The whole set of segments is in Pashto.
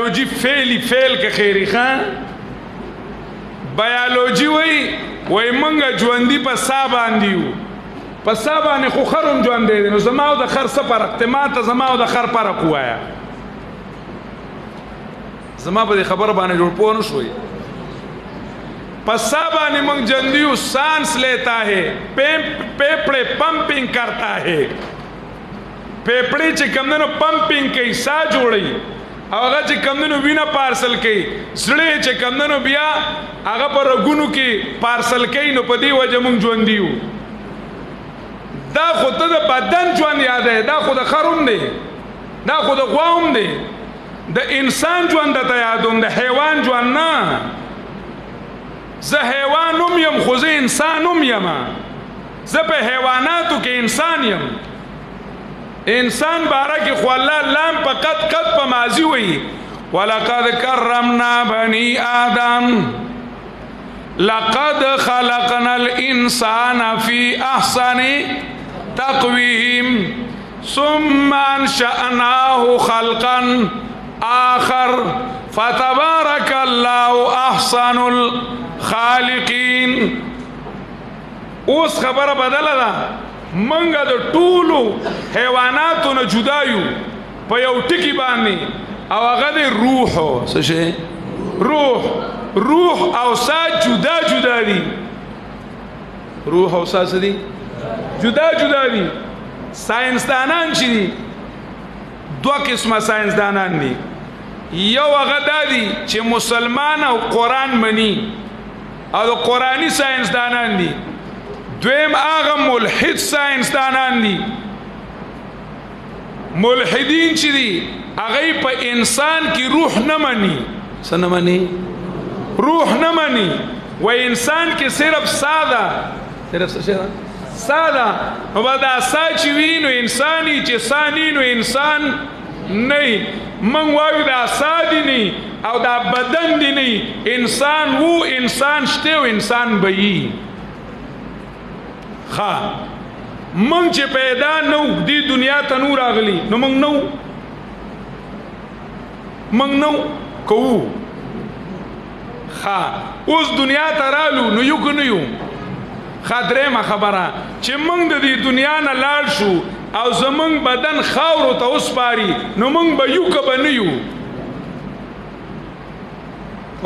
بیولوژی فعل که خیری خان بیولوژی وی منگا جواندی پا سا باندیو پا سا باندی خو خرم جوانده دی نو زماو دا خر سپرق ما تا زماو دا خر پرق ہوایا زما پا دی خبر باندې جوڑ پو نشوئی پا سا باندی منگ جندیو سانس لیتا ہے پیپڑے پمپنگ کرتا ہے پیپڑے چی کمدنو پمپنگ کئی سا جوڑی آغا چی کمدنو وینا پارسل کئی زڑے چی کمدنو بیا آغا پر رگونو کی پارسل کئی نو پا دی وجہ منگ جواندیو دا خود دا بدن جوان یاد ہے دا خود خروم دے دا خود غواهم دے دا انسان جوان دا تا یادوم دا حیوان جوان نا زه حیوانم یم خوزه انسانم یم زه پہ حیواناتو کے انسان یم انسان بارا کی خو اللہ لام پا قد پا ماضی ہوئی وَلَقَدْ كَرَّمْنَا بَنِي آدَمْ لَقَدْ خَلَقْنَا الْإِنسَانَ فِي أَحْسَنِ تَقْوِيمٍ ثُمَّ أَنشَأْنَاهُ خَلْقًا آخر فَتَبَارَكَ اللَّهُ أَحْسَنُ الْخَالِقِينَ اس خبر بدل دا منگا دا طولو حیواناتو نا جدایو پا یو ٹکی بانی او اگا دے روحو سشے روح او سا جدا جدا دی روح او سا سا دی جدا جدا دی سائنسدانان چی دی دو قسم سائنسدانان دی یو اگا دا دی چی مسلمان او قرآن منی او قرآنی سائنسدانان دی دویم آغا ملحد سائنسدانان دی ملحدین چی دی اغی پا انسان کی روح نمانی سا نمانی روح نمانی و انسان کی صرف سادہ سادہ و بعد سا چوی نو انسانی چی سانی نو انسان نہیں من واوی دا سا دی نہیں او دا بدن دی نہیں انسان وہ انسان شتے و انسان بئی خواہ منگ چی پیدا نو دی دنیا تنور آگلی نو منگ نو کو خواہ اس دنیا ترالو نو یو کنیو خواہ درم خبرہ چی منگ دی دنیا نا لال شو او زمنگ بدن خاورو تا اس پاری نو منگ با یو کبا نیو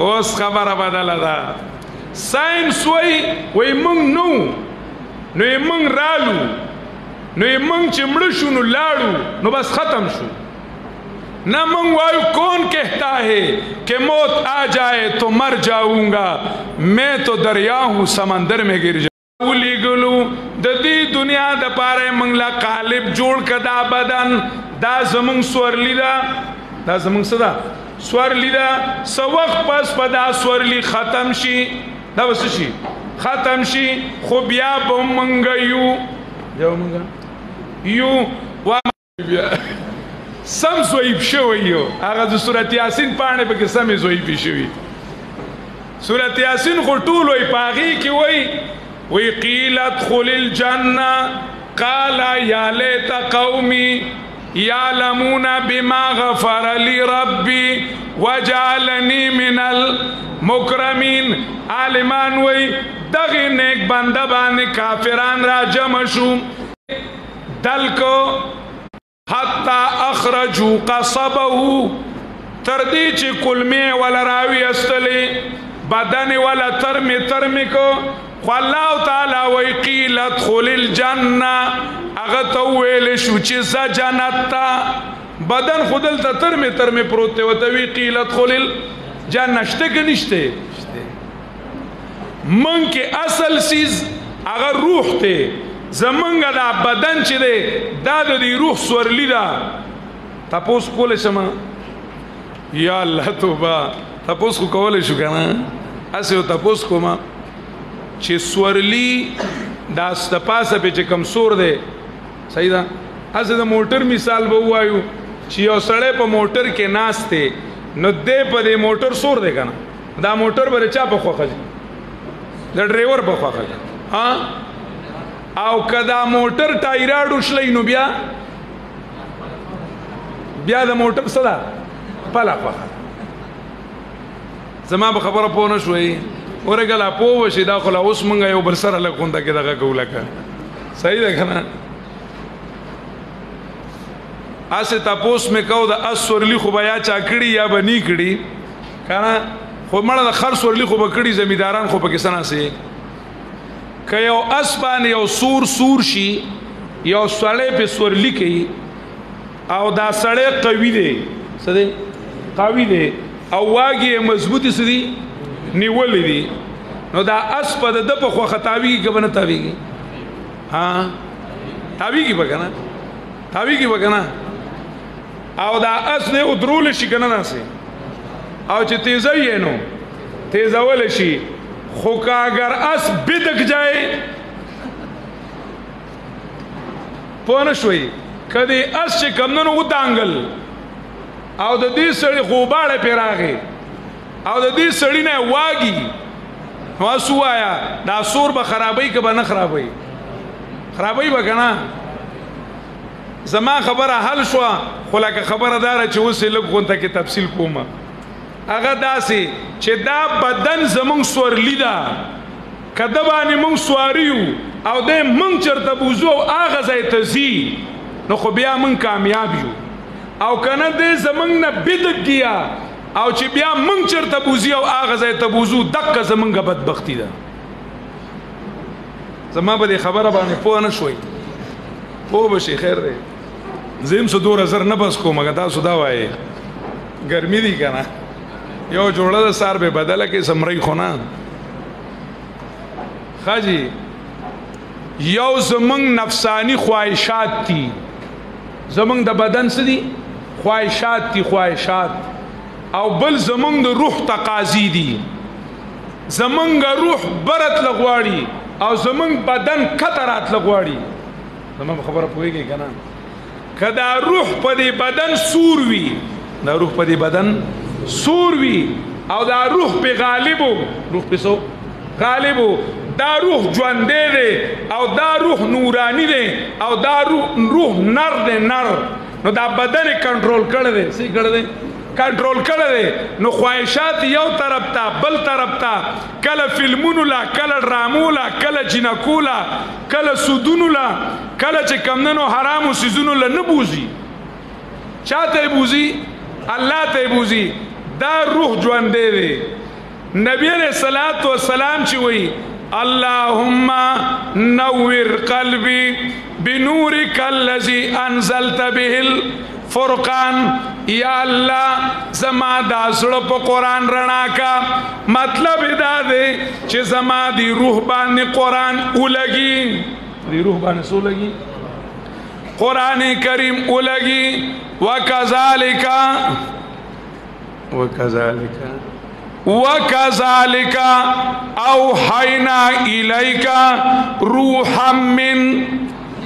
اس خبرہ بدل دا سائنس وی منگ نو نو یہ منگ رالو نو یہ منگ چمڑشو نو لاڑو نو بس ختم شو نہ منگ وایو کون کہتا ہے کہ موت آ جائے تو مر جاؤں گا میں تو دریا ہوں سمندر میں گر جاؤں اولی گلو دا دی دنیا دا پارے منگلا قالب جوڑ کدا بدن دا زمنگ سورلی دا زمنگ صدا سورلی دا سو وقت پس پدا سورلی ختم شی دا بس شی ختم شی خوب یا با منگا یو یو سم زویب شویو آغا دو سورت یاسین پانے پا که سم زویبی شوی سورت یاسین خو طولوی پاغی کی وی قیلت خل الجنہ قالا یا لیت قومی یعلمون بما غفر لی ربی وجعلنی من المکرمین عالمان وی دغی نیک بندہ باندې کافران را جمع شو دل کو حتی اخرجو قصبہو تردی چی کلمی والا راوی استلی بدن والا ترمی کو خو اللہ تعالی وی قیلت خل الجنہ اغتویل شو چی زا جنتا بدن خودل تا ترمی پروتے و توی قیلت خل الجنہ شتے کنشتے من کے اصل چیز اگر روح تے زمنگ دا بدن چی دے دا دی روح سورلی دا تپوس کولے شما یا اللہ توبہ تپوس کو کولے شو کنا ایسے ہو تپوس کو ما چی سورلی دا ستپاسا پہ چی کم سور دے صحیح دا ایسے دا موٹر مثال بہو آئیو چی یو سڑے پا موٹر کے ناس تے نو دے پا دے موٹر سور دے کنا دا موٹر برے چا پا خواہ خجی دا ڈریور بخوا خجا او کدا موٹر ٹائراڈو شلی نو بیا دا موٹر صدا پلا خواہ زما به خبره پوه نه شوي ورګه لا پوه وشي دا خو لا اوس مونږ یو بل سره لږ غونډه کې دغه کوو لکه صحیح ده که نه اسې تپوس مې کو د اس سورلي خو به یا چا کړي یا به نی کړي که نه خو مړه د خر سورلي خو به کړي زمینداران خو پکې څه ناسې که یو اس باندې یو سور شي یو سړی پې سورلي کوي او دا سړی قوي دی څه دی قوي دی او واګې یې مضبوطې څه دي نیولې دي نو دا اس په د ده په خوښه تاویږي که به نه تاویږي تاویږي به که نه تاویږي به که نه او دا اس دی ودرولی شي که نه داسې او چې تیزوي یې نو تیزولی شي خو که اگر اس بدک جائے پوه نه شوئ که دی اس چې کمدنو ودانګل او د دې سړي غوباړه پې راغې او د دې سړي نه واګي نو اس ووایه دا سور به خرابوي که به نه خرابوي خرابوي به که نه زما خبره حل شوه خو لکه خبره داره چې اوس یې لږ غونته کې تفصیل کومه هغه داسې چې دا بدن زمونږ سورلي ده که ده باندې مونږ سواري یو او دی مونږ چېرته بوځو او هغه ځای ته ځي نو خو بیا مونږ کامیاب یو او که نه دی زمونږ نه بدک گیا او چې بیا مونږ چېرته بوځي او هغه ځای ته بوځو دقه زمونږ بدبختي ده زما به دې خبره باندې پوه نه شوئ پوه به شي خیر دی زه هم څه دومره زر نه بس کوم که تاسو دا وایې ګرمي دي که نه یو جوړه د سار به بدله کې سمرۍ خو نه ښه جي یو زمونږ نفسانی خواهشات دي زمونږ د بدن څه دي خواهشات دي خواهشات او بل زمونږ د روح تقاضي دي زمونږ روح برتله غواړي او زمونږ بدن کته راتله غواړي زما په خبره پوهېږئ که نه که دا روح په دې بدن سور وي دا روح په دې بدن سور وي او دا روح پې غالب و روح پې څو غالب و دا روح ژوندی دی او دا روح نورانی دی او دا روح نر دی نر نو دا بدن یې کنټرول کړی دی څه کړی دی کنټرول کړی دی نو خواهشات یو طرف ته بل طرف ته کله فلمونو لا کله ډرامو لا کله جنکو لا کله سودونو لا کله چې کمدنو حرامو څیزونو له نه بوځي چا ته یې بوځي الله ته یې بوځي دا روح ژوندی دی نبی علیہ الصلوۃ والسلام چې وایي اللهم نور قلبي بنورك الذي انزلت به الفرقان یا الله زما دا زړه په قرآن رڼا کا مطلب دا دی چې زما دی روح باندې قرآن ولګي دی روح باندې څه ولګي قرآن کریم ولګي وکذالک اوحینا الیک روحا من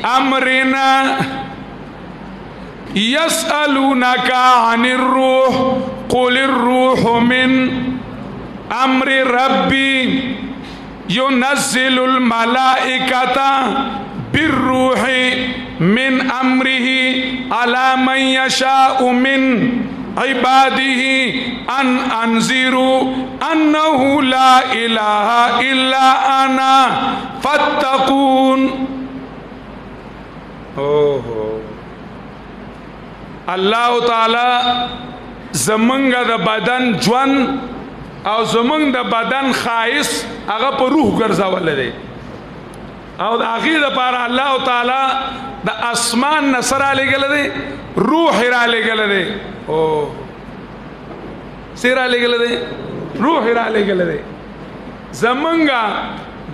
امرنا یسألونک عن الروح قل الروح من امر ربی ينزل الملائکة بالروح من امره على من يشاء من عباده ان انذروا انه لا اله الا انا فاتقون الله تعالی زمونږ د بدن ژوند او زمونږ د بدن خایس هغه په روح ګرځولی دی او د هغې دپاره الله تعالی د اسمان نه څه رالیږلی دی روح یې رالیږلی دی څه یې رالیږلی دی روح یې رالیږلی دی زمونږ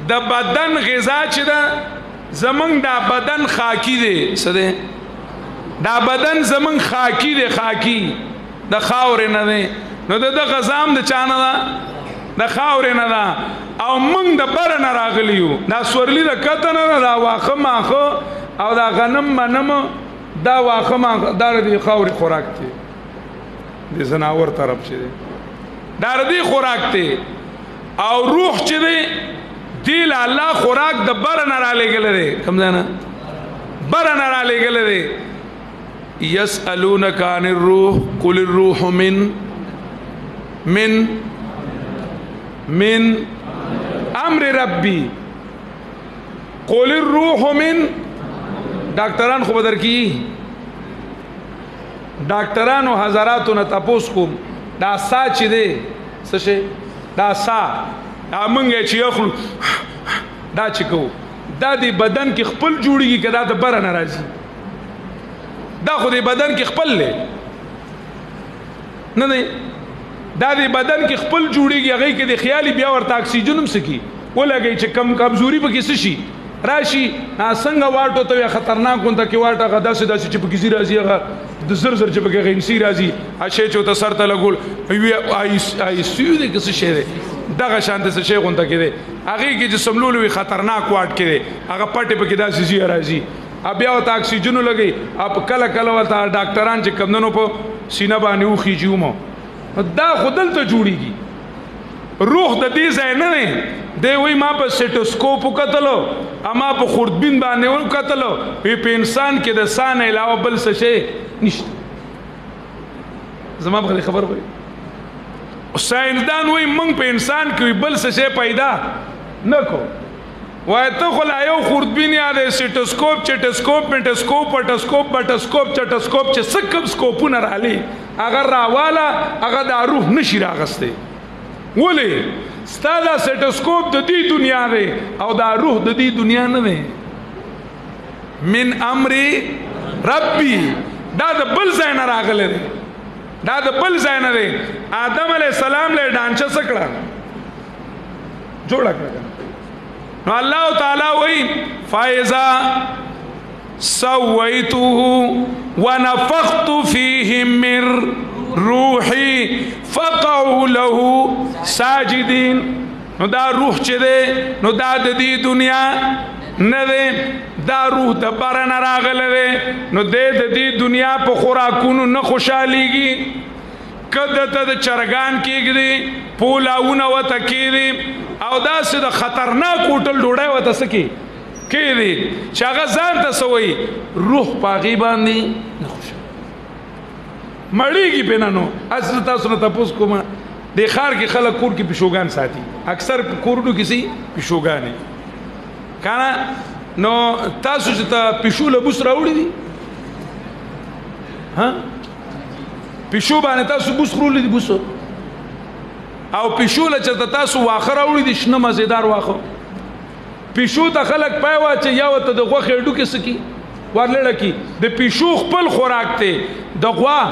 د بدن غذا چې ده زمونږ دا بدن خاکی دی څه دی دا بدن زمونږ خاکی دی خاکی د خاورې نه دی نو د ده غذا هم د چا نه ده د خاورې نه ده او موږ د بره نه راغلي یو دا سورلي د کته نه ده دا واښه ماښه او دا غنم منم دا واښه ماښه دا د دې خاورې خوراک دی د ځناور طرف چې دی دا د دې خوراک دی او روح چې دی دی له الله خوراک د بره نه رالیږلی دی کوم ځای نه بره نه رالیږلی دی يسألونك عن الروح قل الروح من من امر ربي قل الروح من ډاکټران خو بدر کی ډاکټرانو حضراتو نه تاسو کوم دا سا چې دی څه شي دا سا امنګ چې اخلو دا چې کو دا د بدن کې خپل جوړیږي کدا د بره ناراضي دا خو د بدن کې خپل نه نه دا د بدن کې خپل جوړیږي هغه کې د خیالي بیا ورته اکسیجن هم سکی ولګي چې کم کمزوري به کې شي راشي څنګه واټو ته خطرناک غونډه کې واټه غدا سي داسې چې په کیسي راځي هغه د زر زر چې په کې غنسي راځي اشه چې ته سر ته لګول وی آی سی یو دې څه شي دغه شان څه شي غونډه کې دی هغه کې چې سملول وي خطرناک واټ کې هغه پټه په کې داسې زی راځي بیا ته اکسیجن لګي اپ کله کله وته ډاکټران چې کمندونو په سینه باندې وخیږي دا خودل ته جوړیږي روح د دې ځای نه دی وی ما په سټوسکوپ وکتلو اما په خوردبین باندې وکتلو په انسان کې د سان علاوه بل څه شي نشته زما په خبر وای ساينسدان وی موږ په انسان کې بل څه شي پیدا نکو وای ته خو لا یو خوردبین یا د سټوسکوپ چټوسکوپ منټوسکوپ پټوسکوپ بټوسکوپ چټوسکوپ چې سکم سکوپونه رالي اگر راواله هغه د روح نشي راغسته ولی ستاده سټوسکوپ د دې دنیا دی او دا روح د دې دنیا نه دی من امر ربي دا د بل ځای نه راغلی دی دا د بل ځای نه دی آدم علیه السلام له ډانچه سکړه جوړه کړه نو الله تعالی وی فایزا سویته ونفخت فيه من روحي فقعوا له ساجدين نو دا روح چې دی نو دا د دې دنیا نه دی دا روح د بره نه راغلی دی نو دی د دې دنیا په خوراکونو نه خوشحالیږي که دته د چرګان کېږدي پولاونه ورته کېږدي او داسې د خطرناک هوټل ډوډۍ ورته څه کېږدي چې هغه ځان ته څه وایي روح په هغې باندې نه خوشحاله مړیږي پې نه نو اصل تاسو نه تپوس کومه د ښار کې خلک کور کې پیشوګان ساتي اکثر کورونو کې سي پیشوګانې که نه نو تاسو چې ته پیشو له بوس راوړي دي پیشو باندې تاسو بوس خوړلی دي بوسو او پیشو له چې تاسو واښه راوړي دي شنه مزېدار واښه پیشو ته خلک پای واچي یا ورته د غوښې هډوکې څه کي ورلړه کي د پیشو خپل خوراک دی د غوا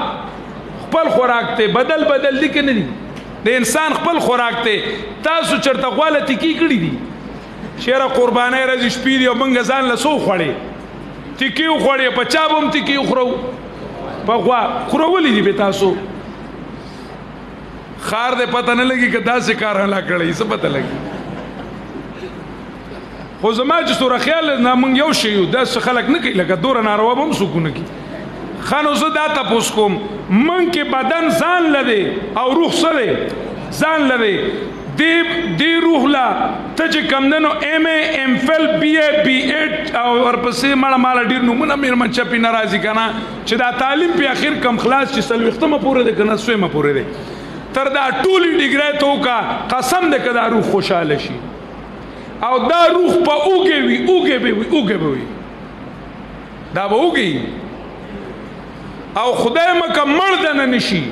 خپل خوراک دی بدل دي که نه دي د انسان خپل خوراک دی تاسو چېرته غوا له تکي کړي دي چېره قربانۍ راځي شپې دي او موږ ځان له څو خوړې تکي وخوړې په چا به هم تکي وخورو په غوا خورولې دي به تاسو خار دې پته نه لګي که داسې کار هلا کړی څه پته لګي خو زما چې سوره خیال نه موږ یو شی یو داسې خلک نه کوي لکه دوره ناروا به هم څوک نه کوي ښه نو زه دا تپوس کوم موږ کې بدن ځان لري او روح څه دی ځان لري دی روح لا ته چې کمدنو ایم اے ایم فل بی اے بی ایډ او ورپسې ماړه ډېر نومونه مېرمن چپې نه راځي که نه چې دا تعلیم په اخر کم خلاص چې څلوېښتمه پورې دی که نه سویمه پورې دی تر دا ټولې ډیګرۍ ته وکړه قسم دی که دا روح خوشحاله شي او دا روح په اوږې وي اوږې به وي دا به اوږې او خدای مکه مړ دنه نشي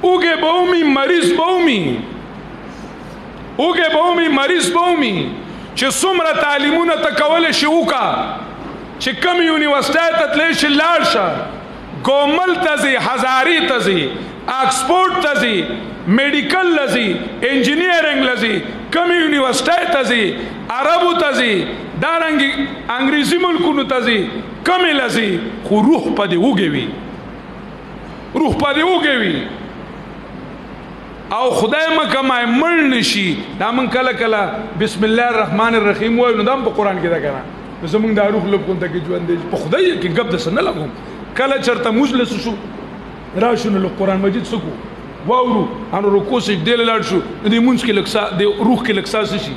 اوږې به ومي مریض به ومي اوږې به ومي مریض به ومي چې څومره تعلیمونه ته کولی شي وکړه چې کم یونیورسټۍ ته تللی شي لاړ شه ګومل ته ځي هزاري ته ځي آکسفورډ ته ځي میډیکل لځي انجینیرنګ لځي کم یونیورسټۍ ته ځي عربو ته ځي دارنګې انګریزي ملکونو ته ځي کمې لځي خو روح په دې وږې وي روح په دې وږې وي او خدای مکه مای مړ نشي دا موږ کله کله بسم الله الرحمن الرحیم وایو نو دا هم په قرآن کې ده که نه نو زموږ دا روح لږ ته کې ژوند دی په خدای کې ګپ دسه نه لګوم کله چېرته موږ له څه شو راشو نو لږ قرآن مجید څه کړو واورو انو رکوع سجدې له لاړ شو د دې مونځ کې لږ د روح کې لږ سا شي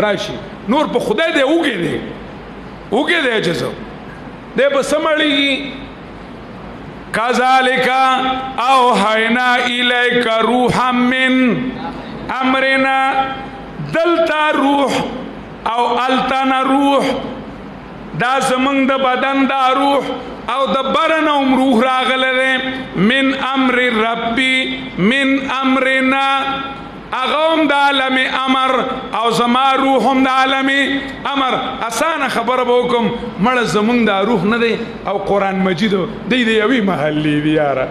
راشي نور په خدای دی اوږې دی عجزه دی به څه مړېږي کذالک اوحینا الیک روحا من امرنا دلتا روح او التنا روح دا زمنګ د بدن دا روح او د برنوم روح راغله من امر ربي من امرنا اغم د عالم امر او زما روحم د عالم امر اسانه خبر بوکم مړ زمنګ دا روح نه دی او قران مجید دی یوی محلی دی یاره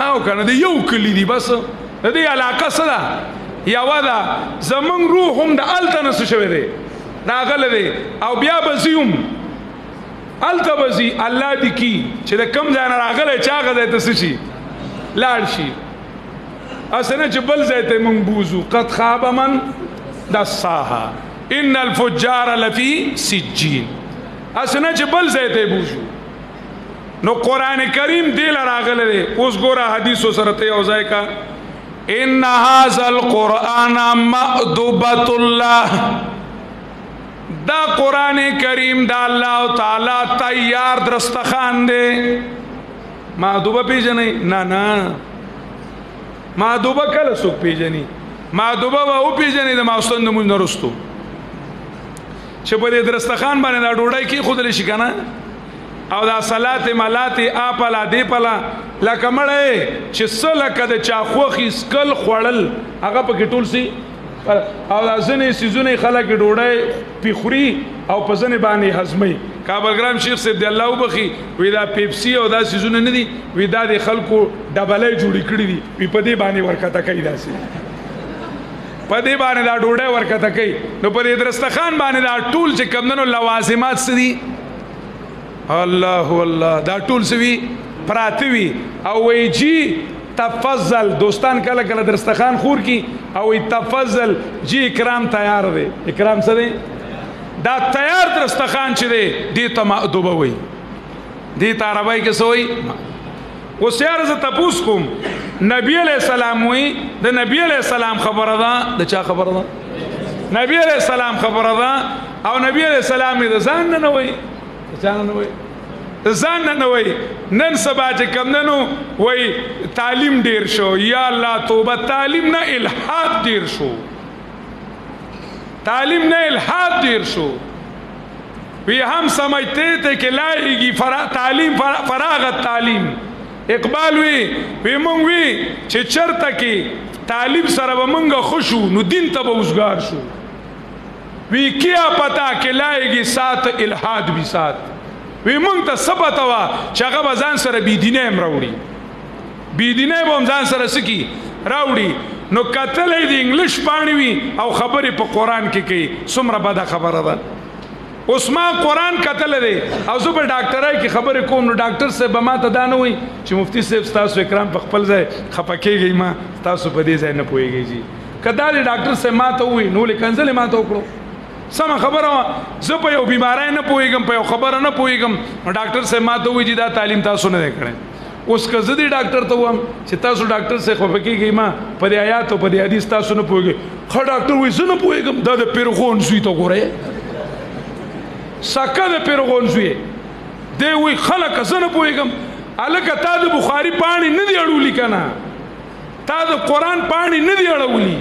او کنه دی یو کلی دی بس دی علاقه صدا یو دا زمنګ روحم د التنس شوی دی راغله دی او بیا بزیوم التبزی الله دی کی چې د کم ځای راغله چاغه د تسشي لاړ شي اسنه چې بل ځای ته مونږ بوزو قد خاب من دساها ان الفجار لفی سجین اسنه چې بل ځای ته بوزو نو قران کریم دی راغله دی اوس ګوره حدیثو سره ته او ځای کا ان هذا القران مأدبۃ الله دا قرآن کریم دا اللہ تعالی تیار درستخان دے مادوبہ پیجنی نا مادوبہ کل سوک پیجنی مادوبہ با او پیجنی دا ماستان دا مجھ نرستو چپا دے درستخان بانے دا ڈوڑائی کی خود لشی کنا او دا صلات ملات آپلا دی پلا لکا مڑے چی سلکا دا چاخوخی سکل خوڑل اگا پا کٹول سی او دا زنی سیزونی خلق ډوډۍ پیخوري او په ځنې باندې هضمي کابلګرام شیخ صاحب دی الله وبخي وی دا پیپسي او دا سیزونه نه دي وی دا د خلکو ډبلې جوړې کړې دي وی په دې باندې ورکته کوي داسې په دې باندې دا ډوډۍ ورکته کوي نو په دې درستخان باندې دا ټول چې کمندنو لوازمات څه دي الله الله دا ټول څه وي پراته وي او وی جی تفضل دوستان کله کله درستخان خور کی او تفضل جی اکرام تیار دی اکرام څه دی دا تیار درستخان چې دی دی ته مأدوبه وي دی ته عربی کې څه وي اوس یار زه تپوس کوم نبی علیہ السلام وي د نبی علیہ السلام خبره ده د چا خبره ده نبی علیہ السلام خبره ده او نبی علیہ السلام د ځان نه وي ځان نه وي ځان نه وای نن سبا چې کمندنو وای تعلیم ډیر شو یا الله توبه تعلیم نه الحاد ډیر شو تعلیم نه الحاد ډیر شو وی هم سمجھتے تھے کہ لائے گی تعلیم فراغت تعلیم اقبال وی مونږ وی چې چرته کې تعلیم سره به مونږ خوشو نو دین ته به وزګار شو وی کیا پتا کہ لائے گی ساتھ الحاد بھی ساتھ وی مونږ ته ثبت وا چې هغه به ځان سره بيدینه هم راوړي بيدینه به هم ځان سره سکی راوړي نو کتلې د انګلیش پاڼې وي او خبرې په قران کې کوي څومره بده خبره ده اوس ما قران کتل دی او زه په ډاکټرای کې خبرې کوم نو ډاکټر صاحب به ما ته دا نه وایي چې مفتي صاحب ستاسو اکرام په خپل ځای خفه کېږئ ما تاسو په دې ځای نه پوهېږئ جي که دا د ډاکټر صاحب ما ته ووایي نو ولې کنځلې ما ته وکړو سمه خبره وه زه په یو بیماری نه پوهېږم په یو خبره نه پوهېږم نو ډاکټر صاحب ما ته ووایي چې دا تعلیم تاسو نه دی کړی اوس که زه دې ډاکټر ته وایم چې تاسو ډاکټر صاحب خفه کېږئ ما په دې آیات او په دې حدیث تاسو نه پوهېږئ ښه ډاکټر وایي زه نه پوهېږم دا د پیرغون زوی ته ګورئ سکه د پیرغون زوی دی وایي خلکه زه نه پوهېږم هلکه تا د بخاري پاڼې نه دي اړولي که نه تا د قرآن پاڼې نه دي اړولي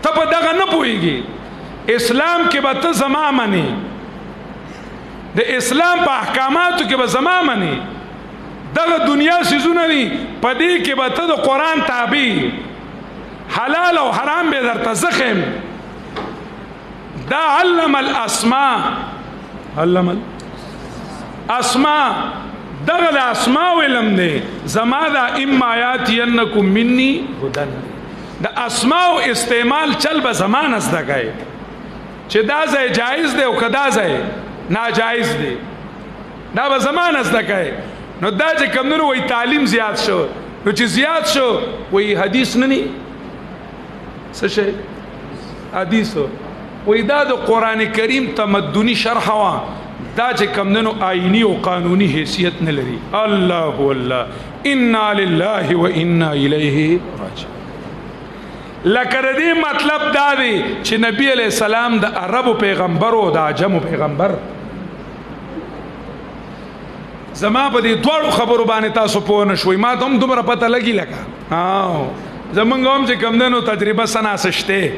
ته په دغه نه پوهېږې اسلام کې به ته زما منې د اسلام په احکاماتو کې به زما منې دغه دنیا سیزونه دي په دې کې به ته د قرآن تابع حلال او حرام به درته زه ښیم دا علم الاسماء علم الاسماء دغه د اسماء علم دی زما دا اما یاتینکم مني هدن د اسماء استعمال چل به زمان زده کوي چې دا ځای جایز دی او که دا ځای ناجایز دی دا به زمان زده کوي نو دا چې کمونو وایي تعلیم زیات شو نو چې زیات شو وایي حدیث نه نی څه شی حدیثو وایي دا د قرآن کریم تمدنی شرح وه دا چې کمونو آئینی او قانونی حیثیت نه لري الله الله انا لله و انا الیه راجعون لکه د دې مطلب دا دی چې نبی علیہ السلام د عربو پیغمبر او د عجمو پیغمبر زما په دې دواړو خبرو باندې تاسو پوه نه شوئ ما ته هم دومره پته لګي لکه زمونږ هم چې کمدنو تجربه سناسه شته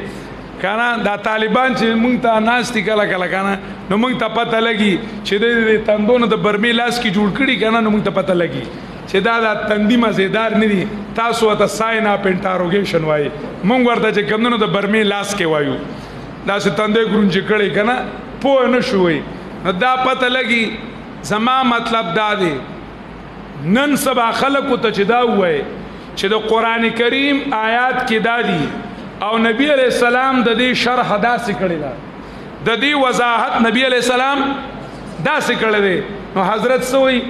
کنه دا طالبان چې مونږ ته ناستي کله کله کنه نو مونږ ته پته لګي چې د تندونو د برمې لاس کې جوړ کړي کنه نو مونږ ته پته لګي چې دا تندي مزیدار نه دي تاسو ته ساين اپ انټاروګیشن وایي مونږ ورته چې کمدنو د برمې لاس کې وایو دا چې تندې ګرونج کړي کنه پوه نه شوي نو دا پته لګي زما مطلب دا دی نن سبا خلکو ته چې دا وایي چې د قران کریم آیات کې دا دي او نبی علیہ السلام د دې شرح داسې کړی دا د دې وضاحت نبی علیہ السلام داسې کړی دی نو حضرت سوی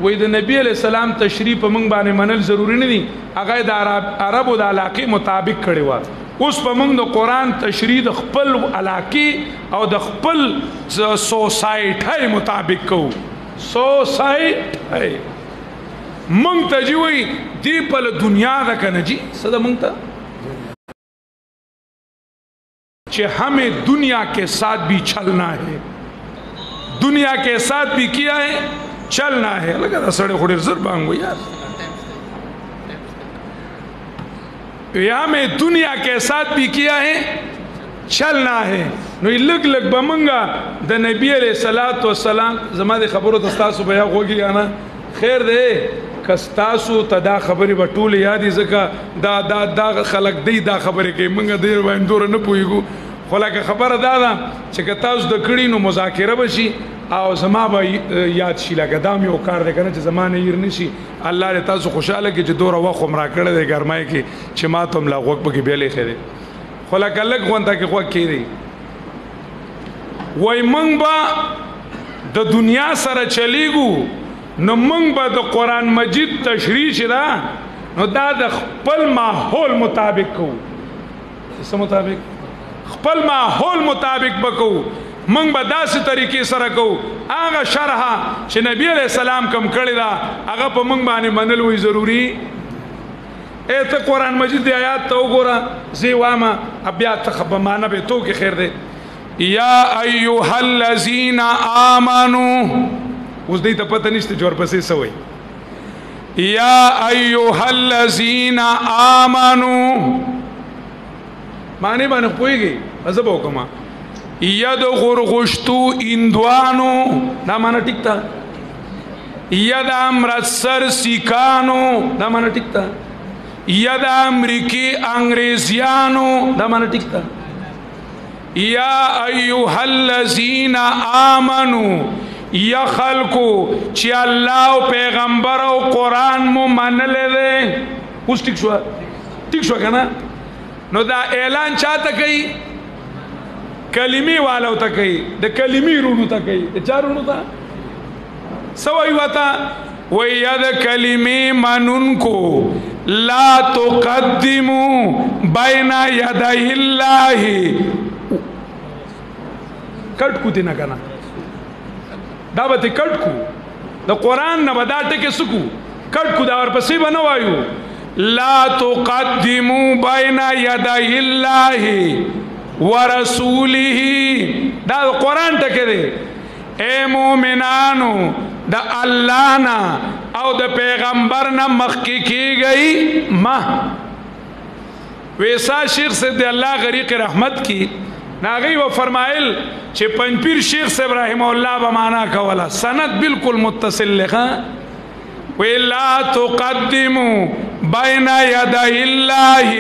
وای د نبی علیہ السلام تشریح په موږ باندې منل ضروری نه دي هغه د عربو د علاقې مطابق کړی و اوس په موږ د قران تشریح د خپل علاقې او د خپل سوسایټي مطابق کوو سوسایټي موږ ته جوړي دی په دنیا دا کنه جی صدا موږ ته کہ ہمیں دنیا کے ساتھ بھی چلنا ہے دنیا کے ساتھ بھی کیا ہے چلنا ہے لگا دا سڑے خوڑے زر بانگو یار ہمیں دنیا کے ساتھ بھی کیا ہے چلنا ہے نو لگ لگ بمنگا دا نبی علیہ السلام زمان دے خبرو تستاسو بیا خوگی آنا خیر دے کستاسو تا دا خبری با طول یادی زکا دا خلق دی دا خبری که منگا دیر با اندور نپویگو خلق خبر دادا چه که تاسو دا کڑی نو مذاکره بشی او زما با یاد شی لگه دام یو کار ده کنه چه زمان ایر نشی اللہ ده تاسو خوشحاله که چه دور وقت خمرا کرده ده گرمای که چه ما تم لا وقت بکی بیلی خیده خلق لگ خوانتا که خواه که ده وی منگ با دا دنیا سر چلیگو نو منگ با دا قرآن مجید تشریح شدا نو دا دا خپل ماحول مطابق کو اس مطابق خپل ماحول مطابق بکو منگ با دا سی طریقے سر کو آغا شرحا چه نبی علیہ السلام کم کردی دا آغا پا منگ بانی منلوی ضروری ایتا قرآن مجید دی آیات تو گورا زیواما ابیات تخبا مانا بے تو کی خیر دے یا ایوہ الذین آمنو اس دی تا پتہ نشتے جور پسی سوئی یا ایوہ الذین آمنو معنی بانے پوئی گئی عذب حکمہ ید غرغشتو اندوانو دا مانا ٹک تا ید امرت سر سیکانو دا مانا ٹک تا ید امریکی انگریزیانو دا مانا ٹک تا یا ایوہ الذین آمنو یا خلقو چی اللہ و پیغمبر و قرآن مو من لے دے اس ٹک شوا کنا نو دا اعلان چاہتا کئی کلمی والاو تا کئی دا کلمی رونو تا کئی دا چا رونو تا سوائی واتا وید کلمی منن کو لا تقدمو بین یدی اللہ کٹ کو تینا کنا دا باتی کٹ کو دا قرآن نا بدا ٹکے سکو کٹ کو دا اور پسی بنوائیو لا تقدمو بین یدی اللہ ورسولہ دا قرآن ٹکے دے اے مومنانو دا اللہ نا او دا پیغمبر نا مخی کی گئی ماہ ویسا شیخ سے دے اللہ غریق رحمت کی ناغی و فرمائل چھے پنپیر شیخ سے ابراہیم اللہ بمانا کولا سند بالکل متصل لکھا وَلَا تُقَدِّمُوا بَيْنَ يَدَيِ اللَّهِ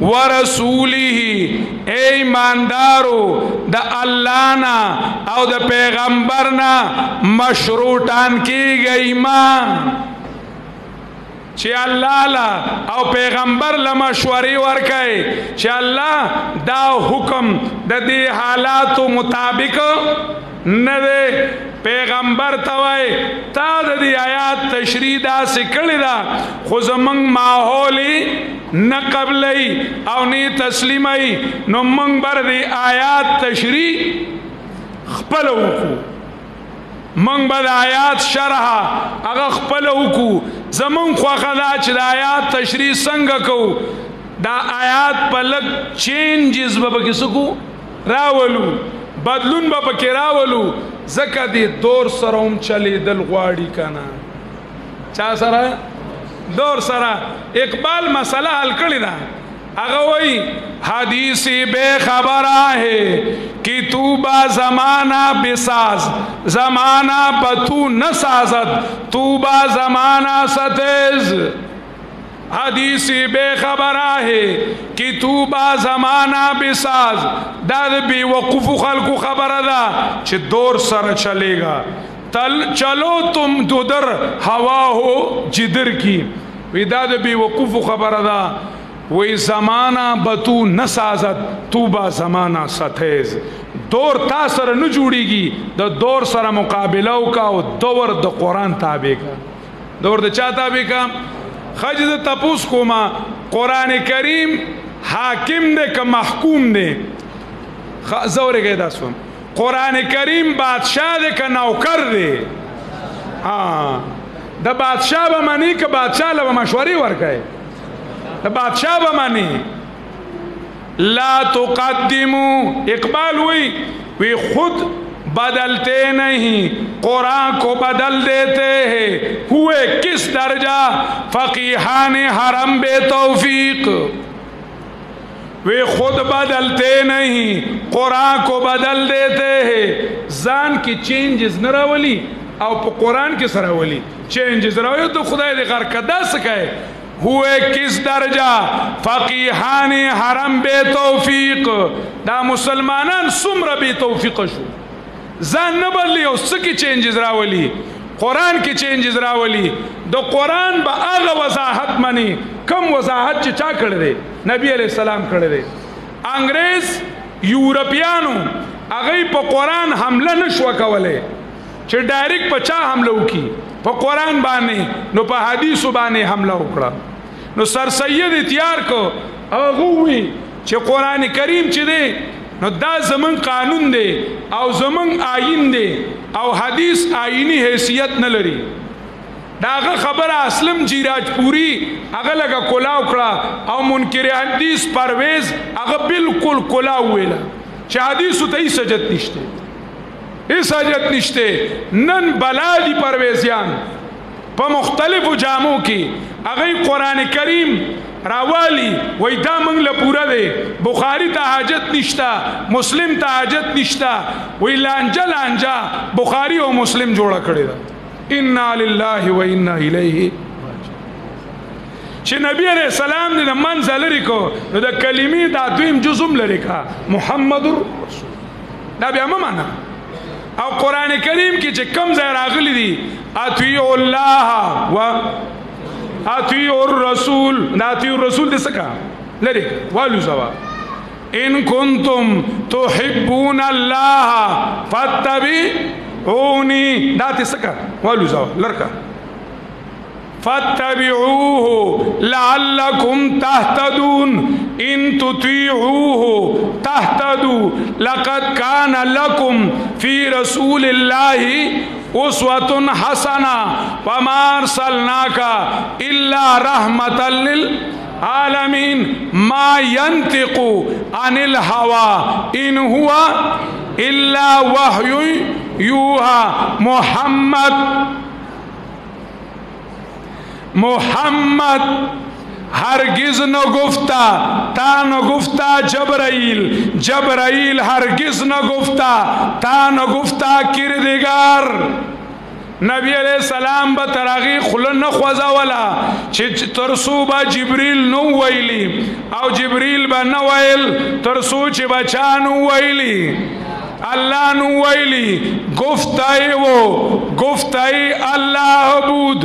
وَرَسُولِهِ اے ایماندارو دا اللہ نا او دا پیغمبر نا مشروطان کی گئی مان چھے اللہ لا او پیغمبر لمشوری ورکے چھے اللہ دا حکم دا دی حالاتو مطابق ندے پیغمبر توائی تا دا دی آیات تشریح دا سکلی دا خوزمنگ ماحولی نقبلی او نی تسلیمی نو منگ بر دی آیات تشریح خپلو کو منگ بر آیات شرحا اگا خپلو کو زمن خواخا دا چی دا آیات تشریح سنگا کو دا آیات پلک چینجز با کسو کو راولو بدلون با پکی راولو زکا دی دور سروم چلی دل غواړي کنا چا سره دور سره اقبال مسئلہ حل کړی دا هغه وای حدیثی بے خبرہ ہے کہ تو با زمانہ بساز زمانہ بتو نہ سازد تو با زمانہ ستیز حدیثی بے خبرہ ہے کہ تو با زمانہ بساز دا بی وقوف خلق خبر دا چھ دور سر چلے گا چلو تم دودر ہوا ہو جدر کی دا بی وقوف خبر دا وی زمانہ بتو نہ سازد تو با زمانہ ستیز دور تا سر نہ جوڑی گی دا دور سر مقابلو کا و دور دا قرآن تابع کا دور دا چا تابع کا خجد تپوس کو ما قرآن کریم حاکم دے کا محکوم دے زور گئے دا سوم قرآن کریم بادشاہ دے کا نوکر دے دا بادشاہ با منی کا بادشاہ لبا مشوری ورکائے بادشاہ بمانی لا تقدمو اقبال ہوئی خود بدلتے نہیں قرآن کو بدل دیتے ہیں ہوئے کس درجہ فقیحان حرم بے توفیق وہ خود بدلتے نہیں قرآن کو بدل دیتے ہیں زان کی چینجز نہ راولی او پا قرآن کی سراولی چینجز راولی تو خدای دے غرکدہ سکھائے ہوئے کس درجہ فقیحان حرم بے توفیق دا مسلمانان سمر بے توفیق شو زان نبلی او سکی چینجز راولی قرآن کی چینجز راولی دو قرآن با آغا وضاحت منی کم وضاحت چا کردے نبی علیہ السلام کردے انگریز یورپیانو اگئی پا قرآن حملہ نشوہ کولے چھے ڈائریک پا چا حملہ کی پا قرآن بانے نو پا حدیثو بانے حملہ اکڑا نو سر سید اتیار کو اغوی چھے قرآن کریم چھ دے نو دا زمن قانون دے او زمن آئین دے او حدیث آئینی حیثیت نلری دا اگا خبر اسلم جیراج پوری اگا لگا کلاو کڑا او منکر حدیث پرویز اگا بالکل کلاو ویلا چھے حدیثو تا ہی سجد نشتے اس حجت نشتے نن بلا دی پرویزیان پا مختلف جاموں کی اگئی قرآن کریم راوالی وی دا منگل پورا دے بخاری تا حاجت نشتا مسلم تا حاجت نشتا وی لانجا لانجا بخاری و مسلم جوڑا کردے دا انا للہ و انا الیہ چھ نبی علیہ السلام نے منزل لرکو دا کلمی دا دویم جزم لرکا محمد رسول دا بیا مانا او قرآن کریم کی چھ کم زیر آغلی دی اطیعوا اللہ و اطیعوا الرسول دا اطیعوا الرسول دے سکا لرک والو زوا ان کنتم تحبون اللہ فاتبعونی دا تے سکا والو زوا لرکا فاتبعوه لعلكم تهتدون ان تطيعوه تهتدوا لقد كان لكم في رسول الله اسوة حسنة وما ارسلناك الا رحمة للعالمين ما ينطق عن الهوى ان هو الا وحي يوحى محمد ہرگز نہ گفتا تا نہ گفتا جبرائیل ہرگز نہ گفتا تا نہ گفتا کردگار نبی علیہ السلام با تراغی خلن نخوزا ولا ترسو با جبریل نو ویلی او جبریل با نویل ترسو چی بچا نو ویلی اللہ نو ویلی گفتائی اللہ بود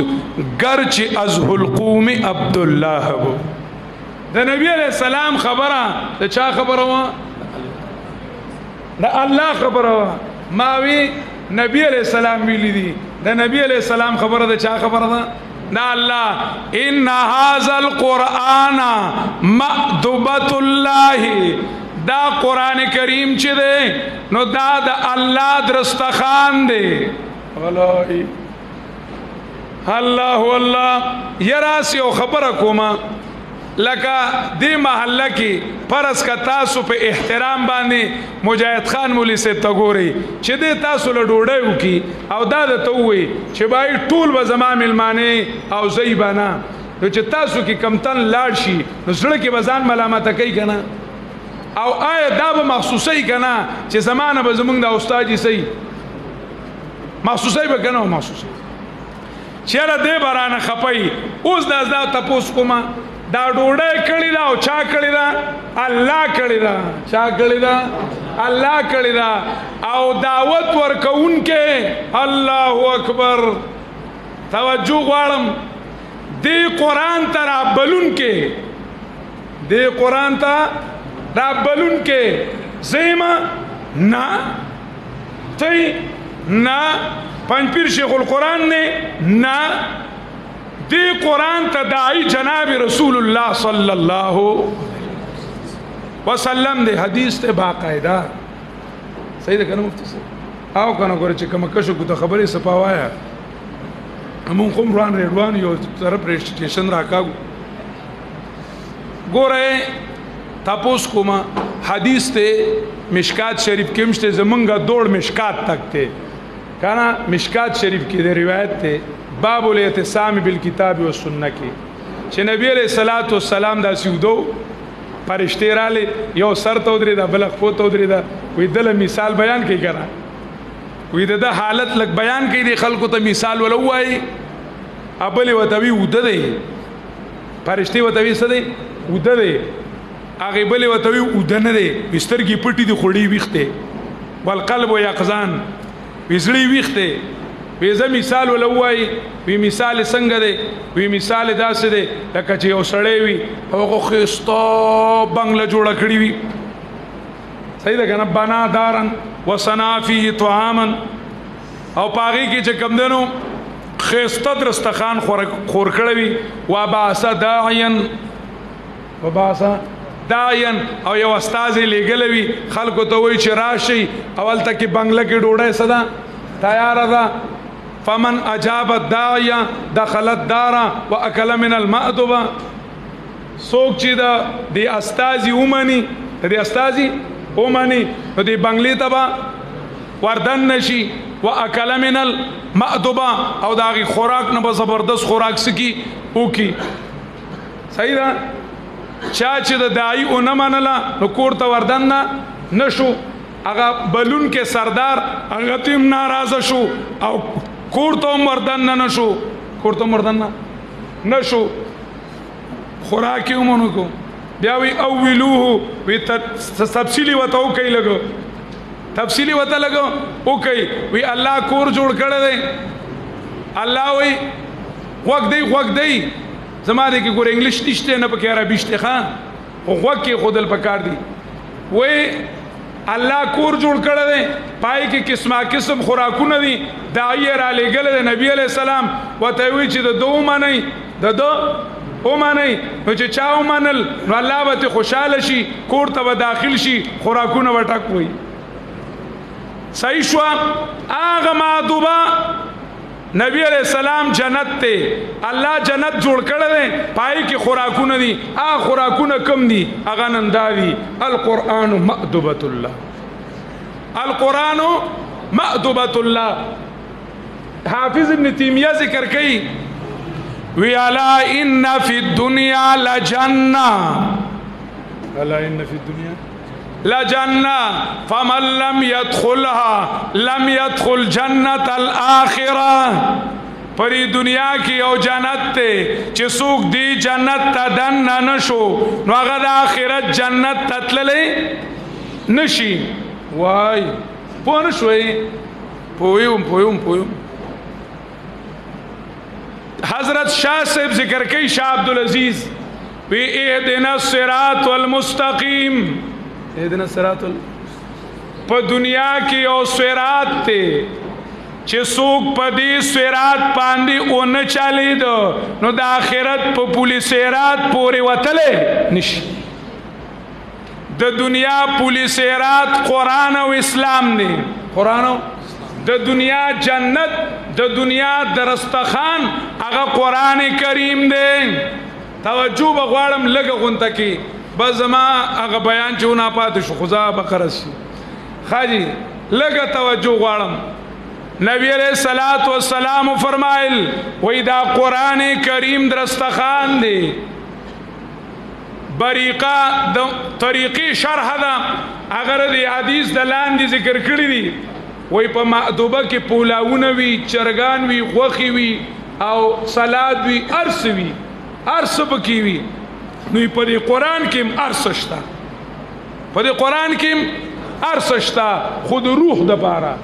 گرچہ از حلقوم عبداللہ بود دا نبی علیہ السلام خبرہ دا چا خبرہ ہوا دا اللہ خبرہ ہوا ماوی نبی علیہ السلام ویلی دی دا نبی علیہ السلام خبرہ دا چا خبرہ دا دا اللہ ان هذا القرآن مأدبت اللہ دا قرآن کریم چی دے نو دا اللہ درستخان دے اللہ یراسی او خبر کوما لکا دی محلہ کی پرس کا تاسو پہ احترام باندے مجاہد خان مولی سے تگوری چھ دے تاسو لڈوڑے کی او دا تووی چھ بائی ٹول با زمان ملمانے او زیبانا نو چې تاسو کې کمتن لاړ شي نو زړه کې به ځان ملامته کوي که نه او آیا دا به محسوسوي که نه چې زمانه به زمونږ د استاد یې صحیح محسوسوي به که نه محسوسوي چېره دی به رانه خفوي اوس دا تپوس کومه دا ډوډۍ کړې ده او چا کړې ده الله کړې ده چا کړې ده الله کړې ده او دعوت ورکوونکې الله اکبر توجه غواړم دې قرآن ته رابلونکې دې قرآن ته رابلونکې زیمه نه تی نه پنځپیر شیخ القرآن نے نه دی قرآن تا داعی جناب رسول اللہ صلی اللہ وسلم دے حدیث تے باقاعدہ صحیح دے کنا مفتی صاحب آو کنا گوره چه کمکشو کتا خبری سپاوایا امون خم روان ریڈوان یو طرف ریسٹیشن راکاگو گوره تپوس کوما حدیث تے مشکات شریف کمشتے زمنگا دوڑ مشکات تک تے کانا مشکات شریف کی دے روایت تے باب الاعتصام بالکتاب و سنت کی چې نبی علیہ الصلوۃ والسلام دا سیودو فرشتي رااله یو سر ته ودرې دا بل خپو ته ودرې دا وې دله مثال بیان کوي کنه وې دا حالت لک بیان کوي د خلکو ته مثال ولوای ابل وتوی وده دی فرشتي وتوی څه دی وده دی هغه بل وتوی وده نه دی بسترګي پټي دی خړې ویخته والقلب یقظان وزړی ویخته ویزه مثال ولوای وی مثال څنګه دی وی مثال داسې دی لکه چې یو سړی وي هغه ښایسته بنګله جوړه کړې وي صحیح ده که نه بنا دارن وصنع فیه طعاما او په هغې کې چې کوم دی نو ښایسته درستخان خور کړی وي وبعث داعیا او یو استازی لیږلی وي خلکو ته وایي چې راشئ او هلته کې بنګله کې ډوډۍ څه ده تیاره ده فمن اجاب الداعیه دخل الدار واكل من المأدبه سوک چې د استازي اومني د استازي اومني نو د بنگلې ته به وردن نشي واكل من المأدبه او د هغې خوراک نه به زبردست خوراک سکی وکي صحیح ده چا چې د داعي ونه منله نو کور ته وردن نه نشو هغه بلون کې سردار هغه تیم ناراضه شو او کور ته مردن نه شو کور ته مردن نه شو خوراک یې ومنو کو بیا وی اولوه وی تفصیلی وته وکړي لګو تفصیلی وته لګو وکړي وی الله کور جوړ کړی دی الله وی غوږ دی زما دې کې ګور انګلیش نشته نه پکې عربي شته ښه خو غوږ کې خودل پکار دی وی الله کور جوړ کړی دی پای کې قسمه قسم خوراکونه دي داعی را لېږلی دی نبی علیہ السلام ورته وی چې د ده ومنئ د ده ومنئ نو چې چا ومنل نو الله به ترې خوشحاله شي کور ته به داخل شي خوراکونه به ټک وي صحیح شوه هغه معدوبه نبی علیہ السلام جنت ته الله جنت جوړ کړی دی پای کې خوراکونه دي هغه خوراکونه کم دي هغه نن دا دي القرآن مأدبة الله القرآن مأدبة الله حافظ ابن تیمیہ ذکر کئی وی الا ان فی الدنیا لجنہ الا ان فی الدنیا لجنہ فمن لم يدخلها لم يدخل جنت الآخرہ پری دنیا کی او جنت تے چی سوک دی جنت تا دن نشو نو اگر آخرت جنت تتللے نشی وائی پونشوئی پویم حضرت شاہ صاحب ذکر کئی شاہ عبدالعزیز وی اہدنا الصراط المستقیم اہدنا الصراط پا دنیا کی او صراط تے چه سوک پا دی صراط پاندی او نچالی دو نو دا آخرت پا پولی صراط پوری وطلے نشی دا دنیا پولی صراط قرآن و اسلام دی قرآن و دا دنیا جنت دا دنیا درستخان اگا قرآن کریم دے توجہ بغوارم لگا غنطا کی بس ما اگا بیان چونا پاتشو خدا بقرس خاجی لگا توجہ غوارم نبی علیہ الصلوۃ والسلام فرمایل وای دا قرآن کریم درستخان دی بریقه د طریقې شرح ده اگر دی حدیث د لاندې ذکر کړی دی وای په مأدوبه کې پولاونه وي چرګان وي غوښې وي او سلاد وي ارس وي ارس پکې وي نو په دې قرآن کې ارس شته په دې قرآن کې ارس شته خو د روح د پاره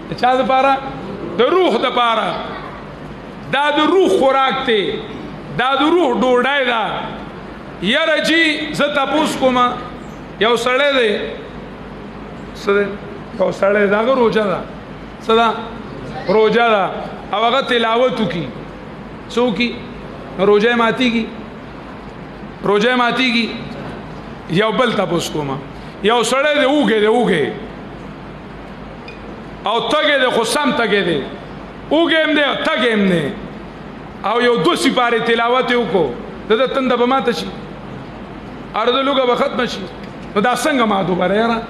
د چا د پاره د روح د پاره دا د روح خوراک دی دا د روح ډوډۍ ده یاره جی زه تپوس کوم یو سړی دی څه دی یو سړی دی هغه روژه ده څه ده روژه ده او هغه تلاوت وکړي څه وکړي روژه یې ماتېږي روژه یې ماتېږي یو بل تپوس کوم یو سړی دی اوږې او تګې دی خو سم تګې دی اوږې هم دی او تګې هم دی او یو 2 سپارې تلاوت یې وکړو د تنده به ماته شي او د لوږه به ختمه شي نو دا څنګه مادوبه ده یاره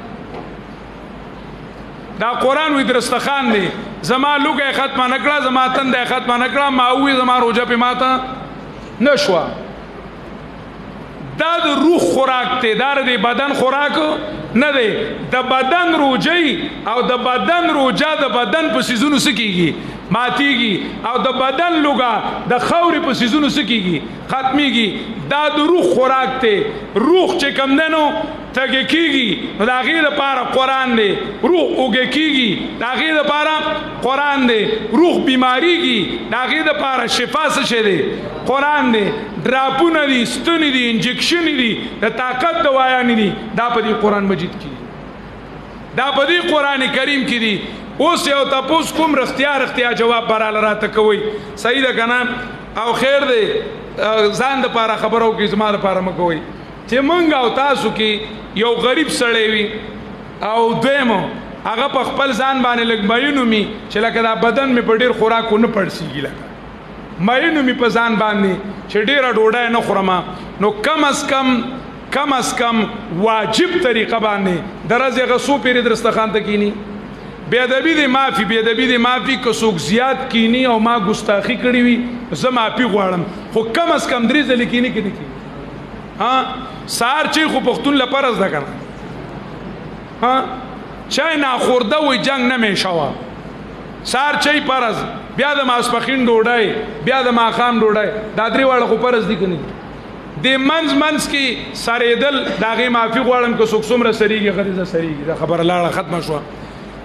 دا قرآن وی درستخان دی زما لوږه یې ختمه نه کړه زما تنده یې ختمه نه کړه ما ووی زما روژه پې ماته نه شوه دا د روح خوراک دی دا د بدن خوراک نه دی د بدن روجی او د بدن روجه د بدن په سیزونو څه کېږي ماتېږي او د بدن لوږه د خاورې په سیزونو څه کېږي ختمېږي دا د روح خوراک دی روح چې کوم دی نو تږی کېږي نو د هغې دپاره قرآن دی روح اوږه کېږي د هغې دپاره قرآن دی روح بیماریږي د هغې دپاره شفا څه شی دی قرآن دی ډراپونه دي ستنې دي انجکشنې دي د طاقت دوایانې دي دا په دې قرآن مجید کې دي دا په دې قرآن کریم کې دي اوس یو تپوس کوم رښتیا جواب براله راته کوئ صحیح ده که نه او خیر دی ځان دپاره خبره وکړئ زما دپاره مه کوئ چې موږ او تاسو کې یو غریب سړی وي او دویمو هغه په خپل ځان باندې لږ مین ومي چې لکه دا بدن مې په ډېر خوراکو نه پړسېږي لکه مین ومي په ځان باندې چې ډېره ډوډۍ نه خورم نو کم از کم واجب طریقه باندې د ورځې هغه څو پیرې درستخان ته کینی بېادبي دې معافي که څوک زیات کینی او ما ګستاخي کړې وي زه معافي غواړم خو کم از کم 3 ځلې کینی که نه کینی سهار چې خو پښتون له فرض ده که نه چای ناخورده وی جنگ نمیشه وه سهار چای فرض بیا د ماسپښین ډوډۍ بیا د ماښام ډوډۍ دا 3 واړه خو فرض دي که نه دي د منځ کې سرېدل د هغې معافي غواړم که څوک څومره سریږي هغه دې سریږي دا خبره لاړه ختمه شوه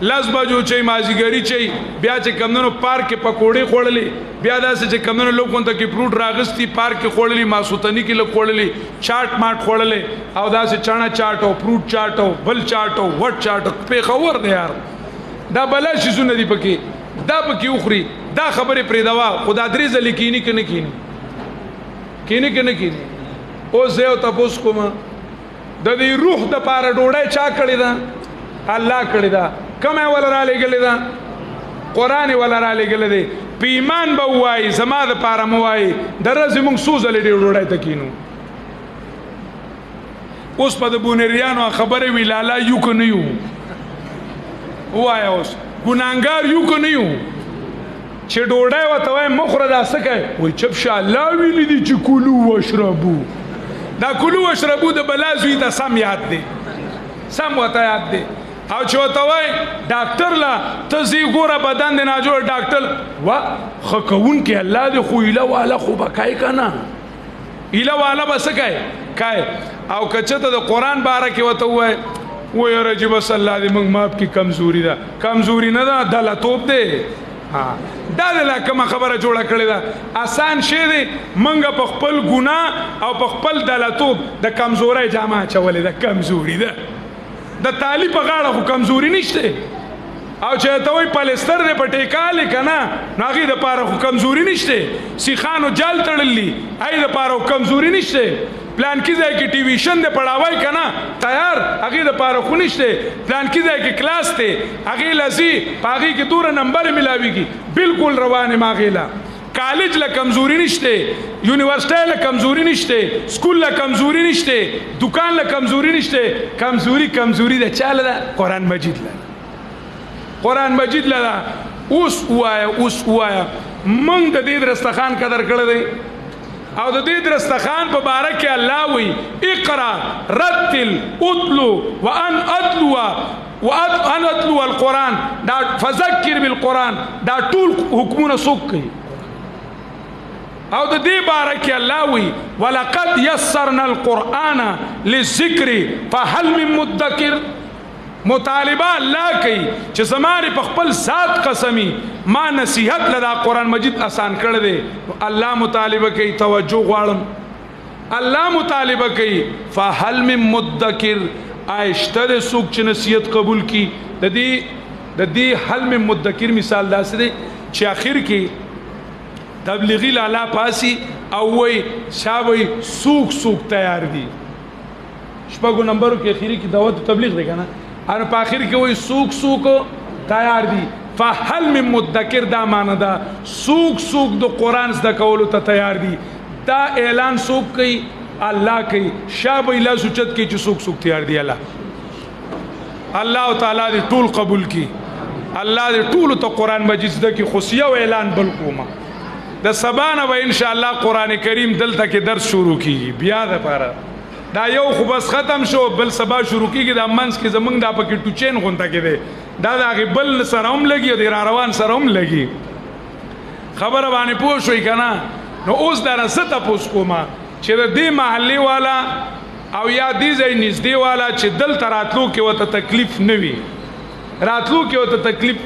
10 بجو چای مازیګري چای بیا چې کمدنو پارک کې پکوړې خوړلې بیا داسې چې کمدنو لوګون ته کې فروټ راغستی پارک کې خوړلې ماسوتني کې لږ خوړلې چاټ ماټ خوړلې او داسې چڼه چاټ او فروټ چاټ او بل چاټ او وټ چاټ پېښور دی یار دا بلا شیزونه دي پکې دا پکې وخوري دا خبرې پرېږدوه خو دا 3 ځلې کینی که نه کینی اوس زه یو تپوس کوم د دې روح دپاره ډوډۍ چا کړې ده الله کړې ده کومه ولا را لګلې ده قرآن ولا را لګلې دی په ایمان به ووایي زما دپاره مه وایي د ورځې موږ څو ځلې ډوډۍ ته کینو اوس په د بونیریانو خبرې وي لالا یو که نه یو ووایه اوس ګناهګار یو که نه یو چې ډوډۍ ورته وایي مه خوره دا څه کوې وایي چپ شه الله ویلي دي چې کلو واشربو دا کلو واشربو د بلا زوی ته سم یاد دی سم ورته یاد دی او چې ورته وایي ډاکټر له ته ځي ګوره بدن دې ناجوړ ډاکټر وا ښه کوونکی الله دې خو ایله واله خو به کوې که نه ایله واله به څه کوې او که چېرته د قرآن باره کې ورته ووایي ویره چې بس الله دې موږ ماف کړي کمزوري ده کمزوري نه ده دلتوب دی دا د لا کومه خبره جوړه کړې ده آسان شی دی موږ په خپل ګناه او په خپل دلتوب د کمزورۍ جامه اچولې ده کمزوري ده د تالی په غاړه خو کمزوري نشته او چې ته وایي پلستر دی په ټیکالې که نه نو هغې دپاره خو کمزوري نشته سیخانو جال تړلي هغې دپاره خو کمزوري نشته پلانکي ځای کې ټیویشن دی پړاوی که نه تیار هغې دپاره خو نشته پلانکي ځای کې کلاس دی هغې له ځي په هغې کې دوره نمبر میلاویږي بالکل روان یم هغې له کالج له کمزوري نشته یونیورسټۍ له کمزوري نشته سکول له کمزوري نشته دکان له کمزوري نشته کمزوري ده چا له ده قرآن مجید له قرآن مجید له ده اوس وایا موږ د دې درستخان قدر کړی دی او د دې درستخان په باره کې الله وی اقرا رتل اتلو وان اتلو القرآن دا فذکر بالقرآن دا ټول حکمونه څوک کوي او د دې باره کې الله وی ولقد یسرنا القرآن للذکر فهل من مدکر مطالبه الله کوي چې زماره په خپل ذات قسمی ما نصیحت لدا قرآن مجید آسان کړی دی الله مطالبه کوي توجه غواړم الله مطالبه کوي فهل من مدکر آیشته د څوک چې نصیحت قبول کی د دې حل من مدکر مثال داسې دی چې اخر کې تبلیغی لالا پاسی او وی شابوی څوک تیار دي شپږو نمبرو کې اخیری کې دعوت تبلیغ دی کنه ان په اخر کې وی څوک تیار دي فهل من مدکر دا معنی دا څوک د قرآن زده کولو ته تیار دي دا اعلان څوک کوي الله کوي شابه الله سوچت کی چې څوک تیار دی الله تعالی دې ټول قبول کی الله دې ټول ته قرآن مجید زده کی خوشیه او اعلان بل کومه د سبانه به ان شاء الله قرآن کریم دلته کې درس شروع کیږي بیا د پاره دا یو خو بس ختم شو بل سبا شروع کیږي د منځ کې زمونږ دا پکې ټوچین غونډه کې دی دا د بل سره هم لګي او د روان سره هم لګي خبره باندې پوه شوي کنه نو اوس دا رسته پوس کومه چې د دې محلي والا او یا دې ځای نږدې والا چې دلته راتلو کې ورته تکلیف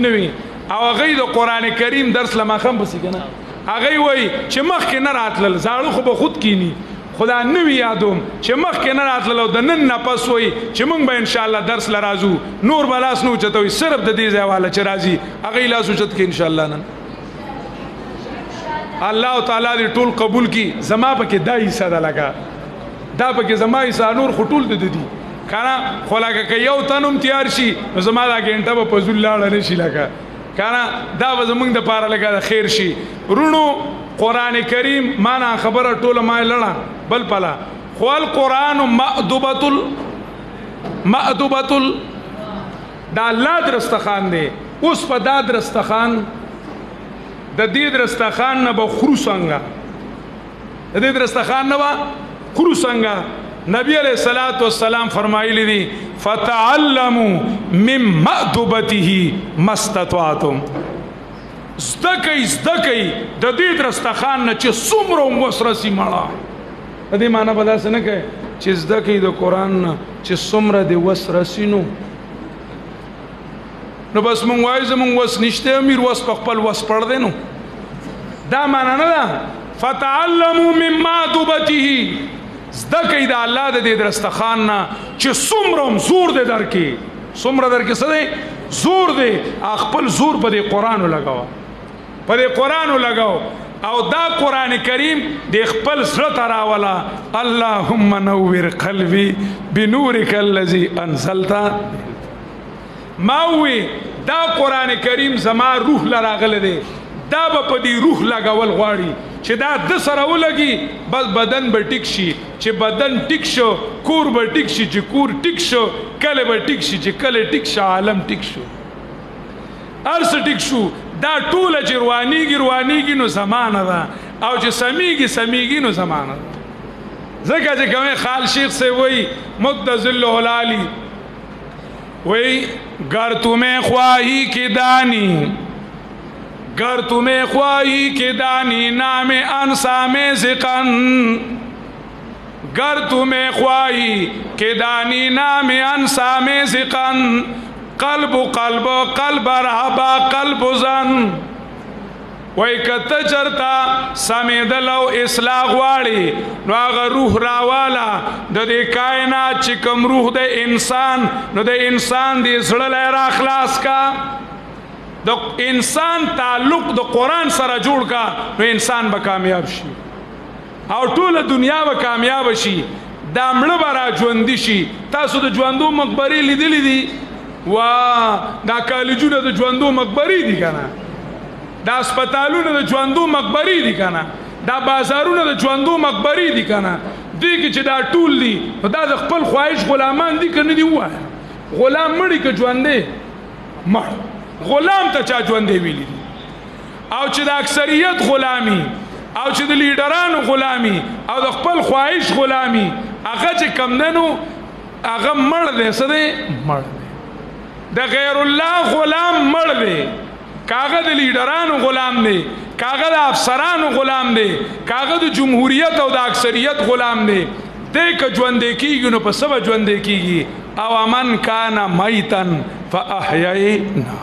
نه وي او هغه د قرآن کریم درس لماخم بسي کنه هغه وایي چې مخکې نه راتلل زاړه خو به خود کینی خدا نوی یادوم چې مخکې نه راتلل او د نن نه پس وایي چې موږ به انشاءالله درس لرازو نور به لاس نه اوچتوي صرف د دې ځای والا چې راځي هغه لاس اوچت کې انشاءالله نن الله تعالی دې ټول قبول کی زما پکې دا حصہ ده لګا دا پکې زما حصہ نور خټول د دي کنه خو لکه که یو تنم تیار شي نو زما دا ګنټه به پزول لاړه نشي لګا کنه دا به زمونږ د پاره لګا د خیر شي رونو قرآن کریم معنا خبره ټوله ما لړه بل پلا خو القرآن مأدبة دا الله درستخان دی اوس په دا درستخان د دې درستخان نه به خرو څنګه د دې درستخان نه به خرو څنګه نبی علیہ الصلوۃ والسلام فرمایلی دي فتعلموا من مأدبته ما استطعتم زدکی د دې درستخان نه چې څومره وسرسي مړه د دې معنی بدا څه نه کوي چې زدکی د قرآن نه چې څومره د وسرسي نو بس مونږ وایو زمونږ وس نشته امیر وس په خپل وس پړ دی نو دا معنا نه ده فتعلموا من مأدبته زده کوي د الله د دې درستخان نه چې څومره زور دی درکې څه دی زور دی خپل زور په دې قرآن لګاو او دا قرآن کریم د خپل زړه ته راوله اللهم نور قلبي بنورک الذي انزلت ما وی دا قرآن کریم زما روح لراغله دی دا په دې روح لګول غواړي چې دا د سره ولګي بس بدن به ټیک شي چې بدن ټیک شو کور به ټیک شي چې کور ټیک شو کله به ټیک شي چې کله ټیک شو عالم ټیک شو ارس ټیک شو دا ټوله چې روانیږي نو زمانه ده او چې سمیږي نو زمانه ده ځکه چې کومه خال شیخ سے وی مدذل العالی وی گر تمہیں خواہی کی دانی نام انسا میں زقن گر تمہیں خواہی کی دانی نام انسا میں زقن قلب رہبا قلب زن وی کته چرتا سمیدل او اصلاح غواړي نو هغه روح راواله د دې کائنات چې کوم روح د انسان نو د انسان د زړه له را خلاص کا د انسان تعلق د قرآن سره جوړ کا نو انسان به کامیاب شي او ټوله دنیا به کامیاب شي دا مړه به را ژوندي شي تاسو د ژوندو مقبرې لیدلې دي وا دا کالجونه د ژوندو مقبرې دي کنه دا اسپیټالونه د ژوندو مقبرې دي کنه دا بازارونه د ژوندو مقبرې دي کنه دې کې چې دا ټول دي دا د خپل خواهش غلامان دي کنه دي وای غلام مړی که ژوندې مړ غلام ته چا ژوندې ویلي دي او چې د اکثریت غلامی او چې د لیډرانو غلامی او د خپل خواهش غلامی هغه چې کمدنو هغه مړ دی څه دی مړ دی د غیر الله غلام مړ دی کاغه د لیډرانو غلام دی کاغه د افسرانو غلام دی کاغه د جمهوریت او د اکثریت غلام دی دې که ژوندې کېږي نو په څه به ژوندې کېږي او من کان میتن فاحییناه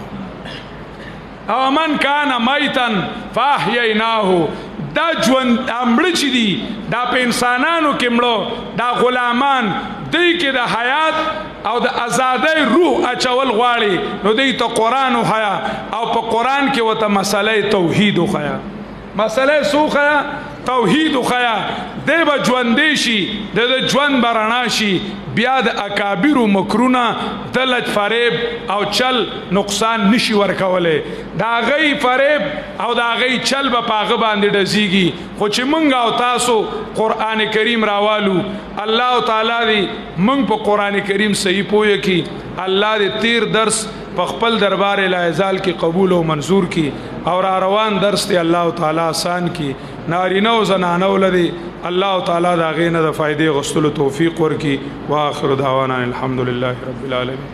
او من کان میتن فاحییناه دا ژوند مړه چې دي دا په انسانانو کې مړه دا غلامان دی کې د حیات او د ازادۍ روح اچول غواړي نو دی ته قرآن وښیه او په قرآن کې ورته مسله توحید وښیه مسله څه وښیه توحید وښیه دی به ژوندی شي د ژوند به رڼا شي بیا د اکابرو مکرونه دلت فریب او چل نقصان نشي ورکولی د هغوی فریب او د هغوی چل به په هغه باندې ډزیږي خو چې موږ او تاسو قرآن کریم راوالو الله تعالی دې موږ په قرآن کریم صحیح پوهه کړي الله دې تیر درس په خپل دربار العزال کې قبول او منظور کړي او را روان درس دې الله تعالی آسان کړي نارینه او زنانه ولدي الله تعالی دا غینه د فائدې غستلو توفیق ورکړي واخر دعوانا الحمد لله رب العالمین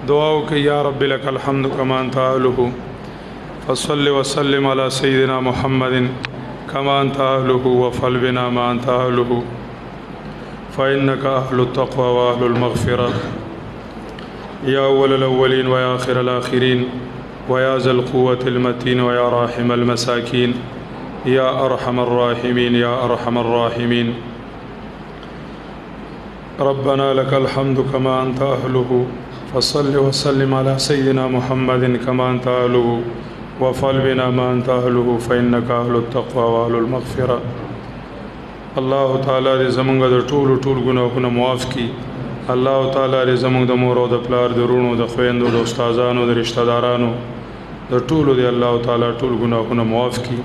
دعا وکړئ یا رب لك الحمد كما انت اهله فصل وسلم على سيدنا محمد كما انت اهله وفعل بنا ما انت اهله فإنك أهل التقوى وأهل المغفرة يا أول الأولين ويا آخر الآخرين ويا ذا القوة المتين ويا راحم المساكين يا أرحم الراحمين يا أرحم الراحمين ربنا لك الحمد كما أنت أهله فصل وسلم على سيدنا محمد كما أنت أهله وفعل بنا ما أنت أهله فإنك أهل التقوى وأهل المغفرة الله تعالی دې زمونږ د ټول ګناهونه معاف کړي الله تعالی دې زمونږ د مور او د پلار د رونو د خویندو د استادانو د رشتہ دارانو د ټولو دې الله تعالی ټول ګناهونه معاف کړي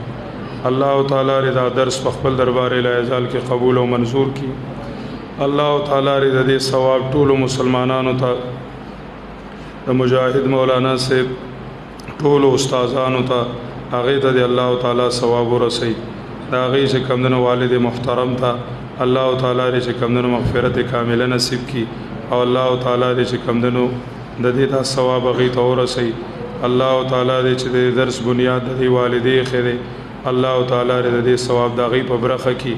الله تعالی دې دا درس په خپل دربار العزال کې قبول او منظور کړي الله تعالی دې دې ثواب ټول مسلمانانو ته د مجاهد مولانا صاحب ټول استادانو ته هغه ته الله تعالی ثواب ورسوي دا غي چې کمدنو والد محترم تا الله تعالی دې چې کمدنو مغفرت کامله نصیب کی او الله تعالی دې چې کمدنو د دې دا ثواب غي ته ورسي الله تعالی دې چې د درس بنیاد د والدې خره الله تعالی دې ثواب دا غي په برخه کی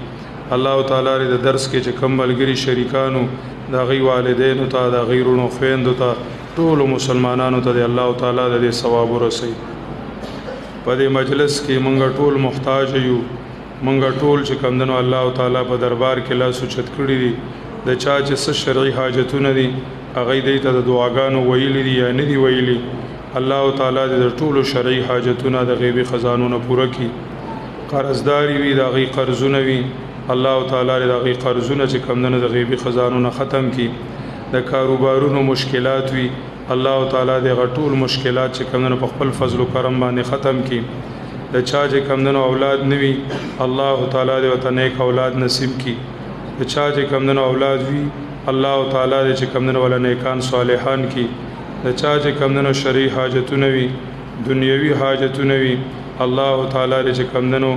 الله تعالی دې د درس کې چې کم ملګری شریکانو دا غي والدینو ته دا غیرونو خويندو ته ټول مسلمانانو ته الله تعالی دې ثواب ورسي په دې مجلس کې مونږ ټول محتاج یو منګه ټول چې کمدنو الله تعالی په دربار کې لاس اوچت کړی دي د چا چې څه شرعي حاجتونه دي هغه دې ته د دعاګانو ویلي دي یا نه دي ویلي الله تعالی دې د ټولو شرعي حاجتونه د غیبي خزانونو پوره کړي قرضداري وي د غي قرضونه وي الله تعالی دې د غي قرضونه چې کمدنو د غیبي خزانونو ختم کړي د کاروبارونو مشکلات وي الله تعالی دې غټول مشکلات چې کمدنو په خپل فضل او کرم باندې ختم کړي د چا چې کمدنو اولاد نوي الله تعالی دې وته نیک اولاد نصیب کړي د چا چې کمدنو اولاد وي الله تعالی دې چې کمدنو ولا نیکان صالحان کړي د چا چې کمدنو شرعي حاجتونه وي دنیوي حاجتونه وي الله تعالی دې چې کمدنو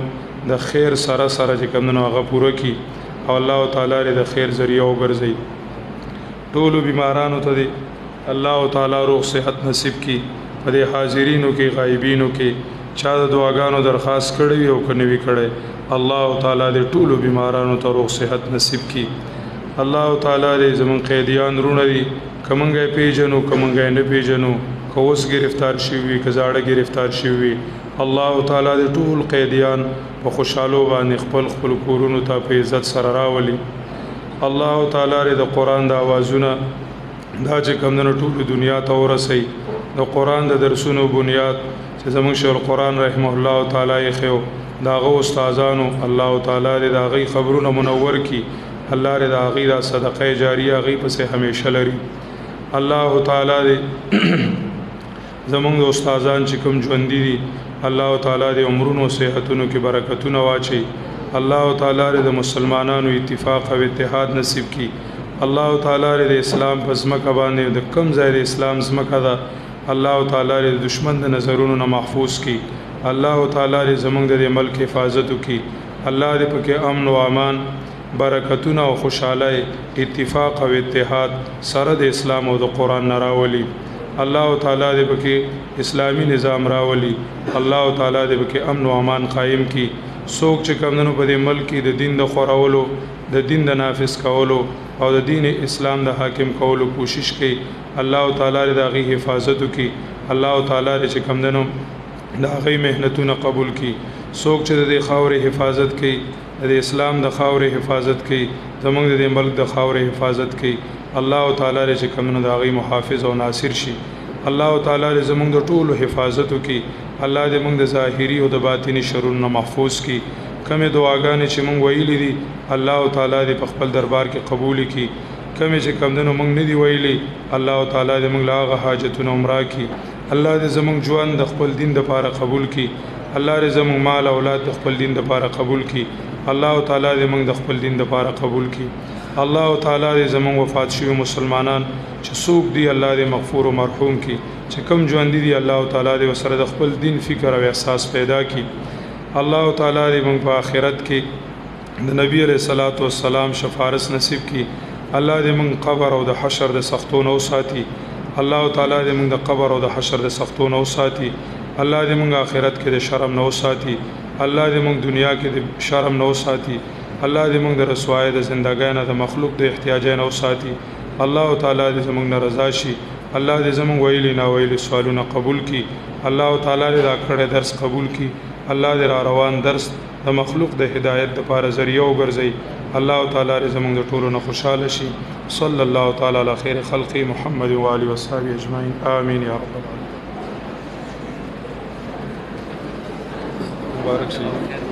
د خیر سره چې کمدنو هغه پوره کړي او الله تعالی دې د خیر ذریعہ وګرځي ټول بیمارانو ته الله تعالی روغ صحت نصیب کړي په دې حاضرینو کې غایبینو کې چا د دعاګانو درخواست کړی او کني وی کړی الله تعالی دې ټولو بیمارانو ته روغ صحت نصیب کړي الله تعالی دې زمون قیدیان رونه دي کومنګ پیژنو کومنګ نه پیژنو کوس گرفتار شوی کزاړه گرفتار شوی الله تعالی دې ټول قیدیان په خوشاله باندې خپل کورونو ته په عزت سره راولي الله تعالی دې د قران د اوازونه دا چې کومنه ټول دنیا ته ورسي د قران د درسونو بنیاد چې زمون شیخ القرآن رحمه الله تعالی خو داغه استادانو الله تعالی دې داغه خبرونه منور کی الله دې داغه دا صدقه جاریه غي پسې همیشه لري الله تعالی دې زمون د استادان چې کوم ژوند دي الله تعالی دې عمرونو صحتونو کې برکتونه واچي الله تعالی دې مسلمانانو اتفاق او اتحاد نصیب کی الله تعالی د اسلام په ځمکه باندې د کم ځای د اسلام ځمکه ده الله تعالی د دشمن د نظرونو نه محفوظ کی الله تعالی د زمونږ د ملک حفاظت کی الله دې پکې امن او امان برکتونه او خوشاله اتفاق او اتحاد سره د اسلام او د قران نه راولي الله تعالی دې پکې اسلامی نظام راولي الله تعالی دې پکې امن او امان قائم کی څوک چې کمنو په دې ملک کې د دین د خورولو د دین د نافذ کولو او د دین اسلام د حاکم کولو کوشش کوي الله تعالی دې دغه حفاظت کوي الله تعالی دې چې کمنو د هغه مهنتونه قبول کړي څوک چې د خاورې حفاظت کوي د اسلام د خاورې حفاظت کوي زمونږ د ملک د خاورې حفاظت کوي الله تعالی چې کومنه د هغه محافظ او ناصر شي الله تعالی زمونږ د ټولو حفاظت کوي الله دې موږ د ظاهري او د باطني شرونو محفوظ کړي کومه دعاګانې چې موږ ویلې دي الله تعالی دې په خپل دربار کې قبول کړي کومه چې کمندونو موږ نه دی ویلې الله تعالی دې موږ لاغه حاجتونه عمره کړي الله دې زموږ ژوند د خپل دین لپاره قبول کړي الله دې زموږ مال او اولاد د خپل دین لپاره قبول کړي الله تعالی دې موږ د خپل دین لپاره قبول کړي الله تعالی دې زموږ وفات شوی مسلمانان چې څوک دی الله دې مغفور او مرحوم کړي چې کوم ژوند دي الله تعالی دې وسره د خپل دین فکر او احساس پیدا کړي الله تعالی دې موږ په آخرت کې د نبی علیہ الصلوۃ والسلام شفاعت نصیب کړي الله دې موږ قبر او د حشر د سختونو ساتي الله تعالی دې موږ د قبر او د حشر د سختونو ساتي الله دې موږ آخرت کې د شرم نو ساتي الله دې موږ دنیا کې د شرم نو ساتي الله دې موږ د رسوای د زندګۍ نه د مخلوق د احتیاجونو نو ساتي الله تعالی دې موږ نه رضا شي الله دې زموږ ویلي نه ویلي سوالونه قبول کړي الله تعالی دې دا کړه درس قبول کړي الله دې را روان درس د مخلوق د هدایت لپاره ذریعہ وګرځي الله تعالی دې زموږ د ټولو نه خوشاله شي صلی الله تعالی علی خیر خلق محمد و علی و صحبه اجمعین آمین یا رب العالمین مبارک شي